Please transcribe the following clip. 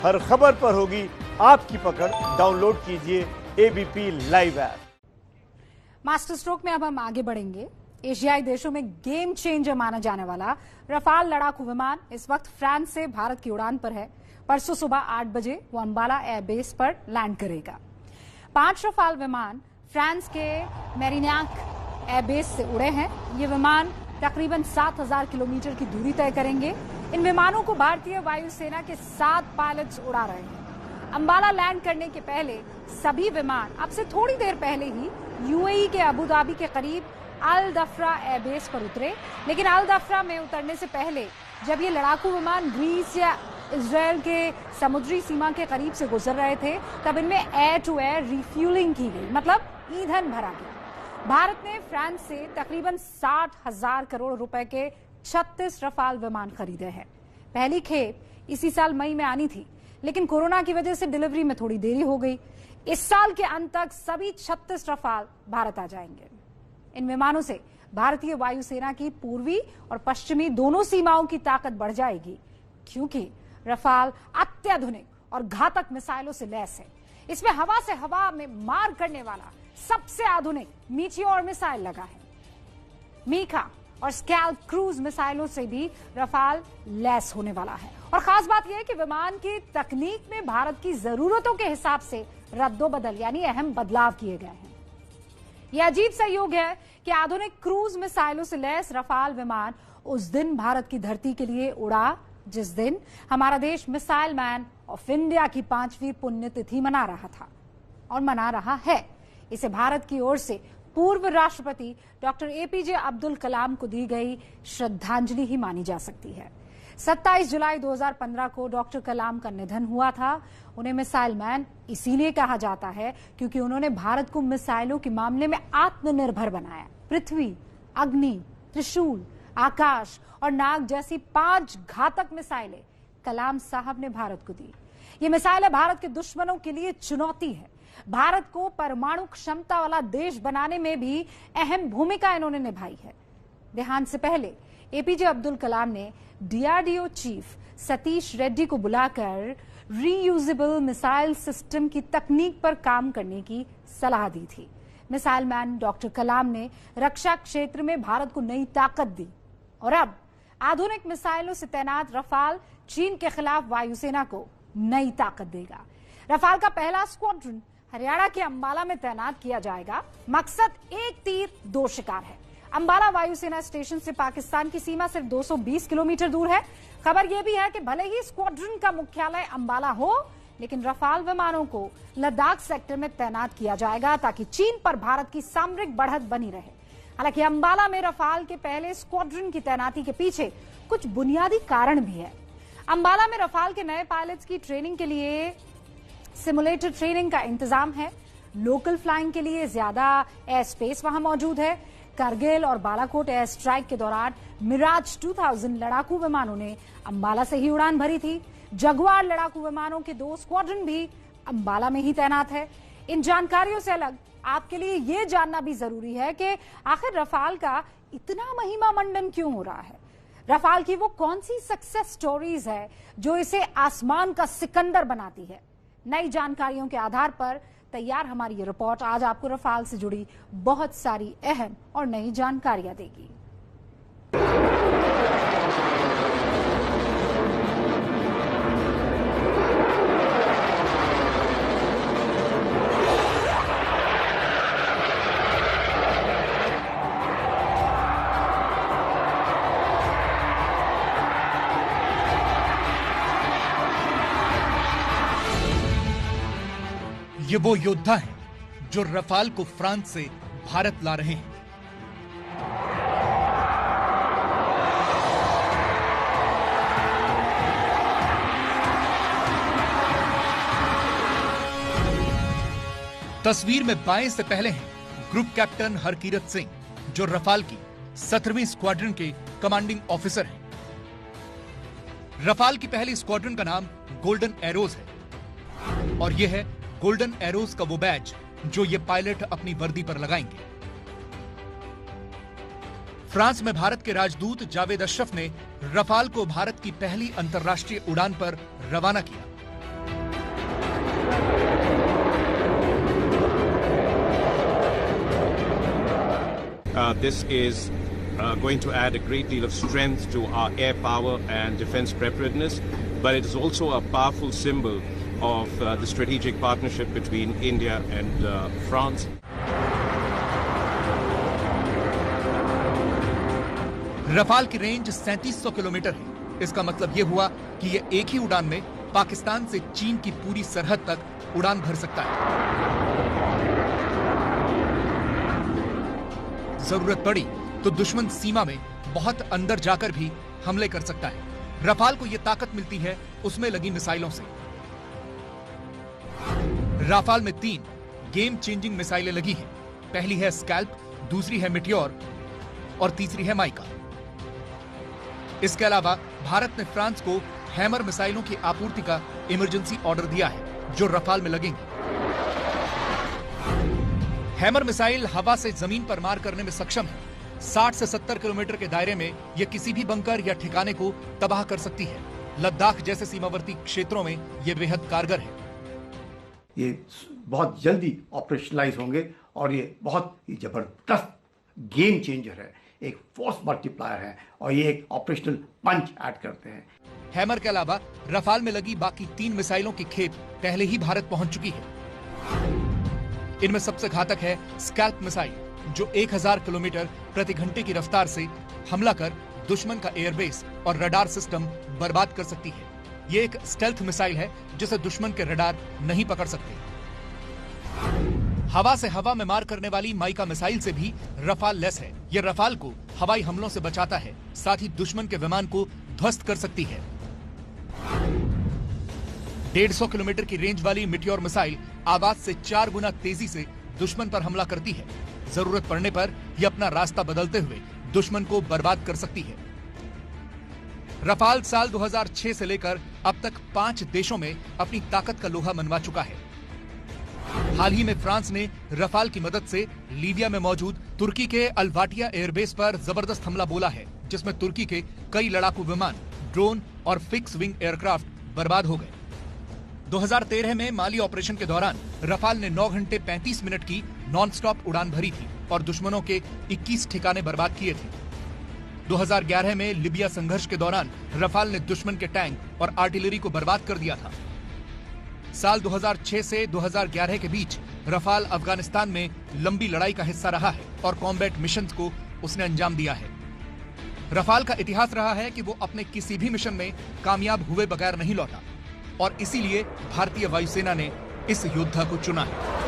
हर खबर पर होगी आपकी पकड़। डाउनलोड कीजिए ABP live app. Master stroke में अब हम आगे बढ़ेंगे। एशियाई देशों में गेम चेंजर माना जाने वाला रफाल लड़ाकू विमान इस वक्त फ्रांस से भारत की उड़ान पर है। परसों सुबह 8 बजे वो अंबाला एयरबेस पर लैंड करेगा। 5 रफाल विमान फ्रांस के मेरिन्याक एयरबेस से उड़े हैं। ये विमान तकरीबन 7000 किलोमीटर की दूरी तय करेंगे। इन विमानों को भारतीय वायुसेना के 7 पायलट्स उड़ा रहे हैं। अंबाला लैंड करने के पहले सभी विमान अब से थोड़ी देर पहले ही यूएई के अबू धाबी के करीब अल दफ्रा एयरबेस पर उतरे। लेकिन अल दफ्रा में उतरने से पहले जब ये लड़ाकू विमान ग्रीस या इजराइल के समुद्री सीमा के करीब से गुजर रहे थे, तब इनमें एयर टू एयर रिफ्यूलिंग की गई, मतलब ईंधन भरा गया। भारत ने फ्रांस से तकरीबन 60,000 करोड़ रुपए के 36 रफाल विमान खरीदे हैं। पहली खेप इसी साल मई में आनी थी, लेकिन कोरोना की वजह से डिलीवरी में थोड़ी देरी हो गई। इस साल के अंत तक सभी 36 रफाल भारत आ जाएंगे। इन विमानों से भारतीय वायुसेना की पूर्वी और पश्चिमी दोनों सीमाओं की ताकत बढ़ जाएगी, क्योंकि रफाल अत्याधुनिक और घातक मिसाइलों से लैस है। इसमें हवा से हवा में मार करने वाला सबसे आधुनिक मीटियोर मिसाइल लगा है। मीका और स्कैल्प क्रूज मिसाइलों से भी रफाल लैस होने वाला है। और खास बात यह है कि विमान की तकनीक में भारत की जरूरतों के हिसाब से रद्दोबदल यानी अहम बदलाव किए गए हैं। यह अजीब संयोग है कि आधुनिक क्रूज मिसाइलों से लैस रफाल विमान उस दिन भारत की धरती के लिए उड़ा जिस दिन हमारा देश मिसाइल मैन ऑफ इंडिया की 5वीं पुण्यतिथि मना रहा था और मना रहा है। इसे भारत की ओर से पूर्व राष्ट्रपति डॉक्टर एपीजे अब्दुल कलाम को दी गई श्रद्धांजलि ही मानी जा सकती है। 27 जुलाई 2015 को डॉक्टर कलाम का निधन हुआ था। उन्हें मिसाइल मैन इसीलिए कहा जाता है क्योंकि उन्होंने भारत को मिसाइलों के मामले में आत्मनिर्भर बनाया। पृथ्वी, अग्नि, त्रिशूल, आकाश और नाग जैसी 5 घातक मिसाइलें कलाम साहब ने भारत को दी। ये मिसाइलें भारत के दुश्मनों के लिए चुनौती है। भारत को परमाणु क्षमता वाला देश बनाने में भी अहम भूमिका इन्होंने निभाई है। देहांत से पहले एपीजे अब्दुल कलाम ने डीआरडीओ चीफ सतीश रेड्डी को बुलाकर रीयूजेबल मिसाइल सिस्टम की तकनीक पर काम करने की सलाह दी थी। मिसाइल मैन डॉक्टर कलाम ने रक्षा क्षेत्र में भारत को नई ताकत दी और अब आधुनिक मिसाइलों से तैनात रफाल चीन के खिलाफ वायुसेना को नई ताकत देगा। रफाल का पहला स्क्वाड्रन हरियाणा के अंबाला में तैनात किया जाएगा। मकसद एक तीर दो शिकार है। अंबाला वायुसेना स्टेशन से पाकिस्तान की सीमा सिर्फ 220 किलोमीटर दूर है। खबर यह भी है कि भले ही स्क्वाड्रन का मुख्यालय अंबाला हो, लेकिन रफाल विमानों को लद्दाख सेक्टर में तैनात किया जाएगा ताकि चीन पर भारत की सामरिक बढ़त बनी रहे। हालांकि अंबाला में रफाल के पहले स्क्वाड्रन की तैनाती के पीछे कुछ बुनियादी कारण भी है। अंबाला में रफाल के नए पायलट्स की ट्रेनिंग के लिए सिमुलेटर ट्रेनिंग का इंतजाम है। लोकल फ्लाइंग के लिए ज्यादा एयर स्पेस वहां मौजूद है। करगिल और बालाकोट एयर स्ट्राइक के दौरान मिराज 2000 लड़ाकू विमानों ने अंबाला से ही उड़ान भरी थी। जगुआर लड़ाकू विमानों के 2 स्क्वाड्रन भी अंबाला में ही तैनात है। इन जानकारियों से अलग आपके लिए यह जानना भी जरूरी है कि आखिर रफाल का इतना महिमा मंडन क्यों हो रहा है। रफाल की वो कौन सी सक्सेस स्टोरीज है जो इसे आसमान का सिकंदर बनाती है। नई जानकारियों के आधार पर तैयार हमारी ये रिपोर्ट आज आपको रफाल से जुड़ी बहुत सारी अहम और नई जानकारियां देगी। ये वो योद्धा हैं जो रफाल को फ्रांस से भारत ला रहे हैं। तस्वीर में बाएं से पहले हैं ग्रुप कैप्टन हरकीरत सिंह, जो रफाल की 17वीं स्क्वाड्रन के कमांडिंग ऑफिसर हैं। रफाल की पहली स्क्वाड्रन का नाम गोल्डन एरोज है और यह है गोल्डन एरोज का वो बैज जो ये पायलट अपनी वर्दी पर लगाएंगे। फ्रांस में भारत के राजदूत जावेद अशरफ ने रफाल को भारत की पहली अंतर्राष्ट्रीय उड़ान पर रवाना किया। This is going to add a great deal of strength to our air power and defense preparedness, but it is also a powerful symbol of the strategic partnership between India and France. Rafale की range 3700 kilometre है। इसका मतलब यह हुआ कि यह एक ही उड़ान में पाकिस्तान से चीन की पूरी सरहद तक उड़ान भर सकता है। जरूरत पड़ी तो दुश्मन सीमा में बहुत अंदर जाकर भी हमले कर सकता है। रफाल को यह ताकत मिलती है उसमें लगी मिसाइलों से। राफाल में 3 गेम चेंजिंग मिसाइलें लगी हैं। पहली है स्कैल्प, दूसरी है मिटियोर और तीसरी है माइका। इसके अलावा भारत ने फ्रांस को हैमर मिसाइलों की आपूर्ति का इमरजेंसी ऑर्डर दिया है जो रफाल में लगेंगे। हैमर मिसाइल हवा से जमीन पर मार करने में सक्षम है। 60 से 70 किलोमीटर के दायरे में यह किसी भी बंकर या ठिकाने को तबाह कर सकती है। लद्दाख जैसे सीमावर्ती क्षेत्रों में यह बेहद कारगर है। ये बहुत जल्दी ऑपरेशनलाइज होंगे और ये बहुत ही जबरदस्त गेम चेंजर है, एक फोर्स मल्टीप्लायर है और ये एक ऑपरेशनल पंच ऐड करते हैं। हैमर के अलावा रफाल में लगी बाकी 3 मिसाइलों की खेप पहले ही भारत पहुंच चुकी है। इनमें सबसे घातक है स्कैल्प मिसाइल, जो 1000 किलोमीटर प्रति घंटे की रफ्तार से हमला कर दुश्मन का एयरबेस और रडार सिस्टम बर्बाद कर सकती है। ये एक स्टेल्थ मिसाइल है जिसे दुश्मन के रडार नहीं पकड़ सकते। हवा से हवा में मार करने वाली माइका मिसाइल से भी रफाल लेस है। ये रफाल को हवाई हमलों से बचाता है, साथ ही दुश्मन के विमान को ध्वस्त कर सकती है। 150 किलोमीटर की रेंज वाली मिटियोर मिसाइल आवाज से 4 गुना तेजी से दुश्मन पर हमला करती है। जरूरत पड़ने पर यह अपना रास्ता बदलते हुए दुश्मन को बर्बाद कर सकती है। रफाल साल 2006 से लेकर अब तक 5 देशों में अपनी ताकत का लोहा मनवा चुका है। हाल ही में फ्रांस ने रफाल की मदद से लीबिया में मौजूद तुर्की के अल्वाटिया एयरबेस पर जबरदस्त हमला बोला है, जिसमें तुर्की के कई लड़ाकू विमान, ड्रोन और फिक्स विंग एयरक्राफ्ट बर्बाद हो गए। 2013 में माली ऑपरेशन के दौरान रफाल ने 9 घंटे 35 मिनट की नॉनस्टॉप उड़ान भरी थी और दुश्मनों के 21 ठिकाने बर्बाद किए थे। 2011 में लिबिया संघर्ष के दौरान रफाल ने दुश्मन के टैंक और आर्टिलरी को बर्बाद कर दिया था। साल 2006 से 2011 के बीच रफाल अफगानिस्तान में लंबी लड़ाई का हिस्सा रहा है और कॉम्बैट मिशंस को उसने अंजाम दिया है। रफाल का इतिहास रहा है कि वो अपने किसी भी मिशन में कामयाब हुए बगैर नहीं लौटा और इसीलिए भारतीय वायुसेना ने इस योद्धा को चुना है।